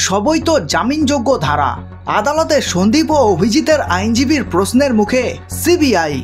সবই তো জামিনযোগ্য ধারা। আদালতে সন্দীপ ও অভিজিতের আইনজীবীর প্রশ্নের মুখে সিবিআই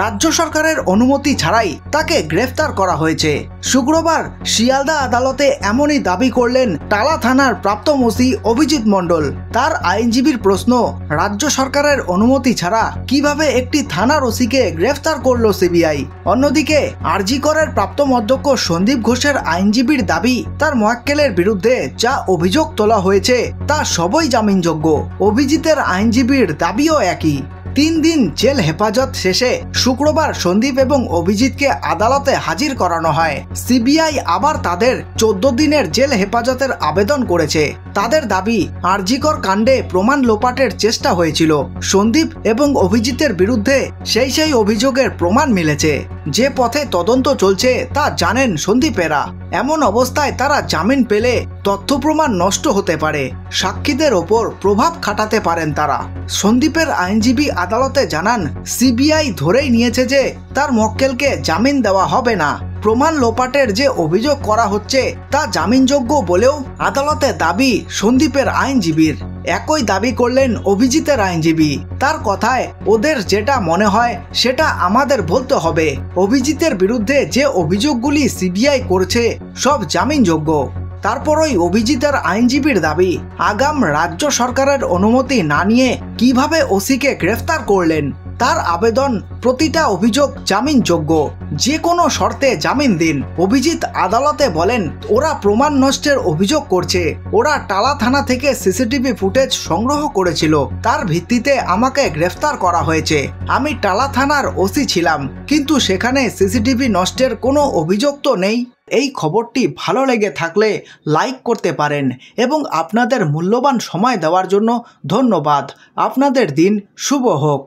রাজ্য সরকারের অনুমতি ছাড়াই তাকে গ্রেফতার করা হয়েছে। শুক্রবার শিয়ালদা আদালতে এমনই দাবি করলেন টালা থানার প্রাপ্ত ওসি অভিজিৎ মণ্ডল। তার আইনজীবীর প্রশ্ন, রাজ্য সরকারের অনুমতি ছাড়া কিভাবে একটি থানার ওসিকে গ্রেফতার করল সিবিআই। অন্যদিকে আরজিকরের প্রাপ্ত অধ্যক্ষ সন্দীপ ঘোষের আইনজীবীর দাবি, তার মোয়াক্কেলের বিরুদ্ধে যা অভিযোগ তোলা হয়েছে তা সবই জামিনযোগ্য। অভিজিতের আইনজীবীর দাবিও একই। 3 দিন জেল হেফাজত শেষে শুক্রবার সন্দীপ এবং অভিজিৎকে আদালতে হাজির করানো হয়। সিবিআই আবার তাদের 14 দিনের জেল হেফাজতের আবেদন করেছে। তাদের দাবি, আরজিকর কাণ্ডে প্রমাণ লোপাটের চেষ্টা হয়েছিল। সন্দীপ এবং অভিজিতের বিরুদ্ধে সেই অভিযোগের প্রমাণ মিলেছে। যে পথে তদন্ত চলছে তা জানেন সন্দীপেরা। এমন অবস্থায় তারা জামিন পেলে তথ্য প্রমাণ নষ্ট হতে পারে, সাক্ষীদের ওপর প্রভাব খাটাতে পারেন তারা। সন্দীপের আইনজীবী আদালতে জানান, সিবিআই ধরেই নিয়েছে যে তার মক্কেলকে জামিন দেওয়া হবে না। প্রমাণ লোপাটের যে অভিযোগ করা হচ্ছে তা জামিনযোগ্য বলেও আদালতে দাবি সন্দীপের আইনজীবীর। একই দাবি করলেন অভিজিতের আইনজীবী। তার কথায়, ওদের যেটা মনে হয় সেটা আমাদের বলতে হবে। অভিজিতের বিরুদ্ধে যে অভিযোগগুলি সিবিআই করছে সব জামিনযোগ্য। তারপরই অভিজিতের আইনজীবীর দাবি, আগাম রাজ্য সরকারের অনুমতি না নিয়ে কিভাবে ওসিকে গ্রেফতার করলেন। তার আবেদন, প্রতিটা অভিযোগ জামিনযোগ্য, যে কোনো শর্তে জামিন দিন। অভিজিৎ আদালতে বলেন, ওরা প্রমাণ নষ্টের অভিযোগ করছে। ওরা টালা থানা থেকে সিসিটিভি ফুটেজ সংগ্রহ করেছিল, তার ভিত্তিতে আমাকে গ্রেফতার করা হয়েছে। আমি টালা থানার ওসি ছিলাম, কিন্তু সেখানে সিসিটিভি নষ্টের কোনো অভিযোগ তো নেই। এই খবরটি ভালো লেগে থাকলে লাইক করতে পারেন এবং আপনাদের মূল্যবান সময় দেওয়ার জন্য ধন্যবাদ। আপনাদের দিন শুভ হোক।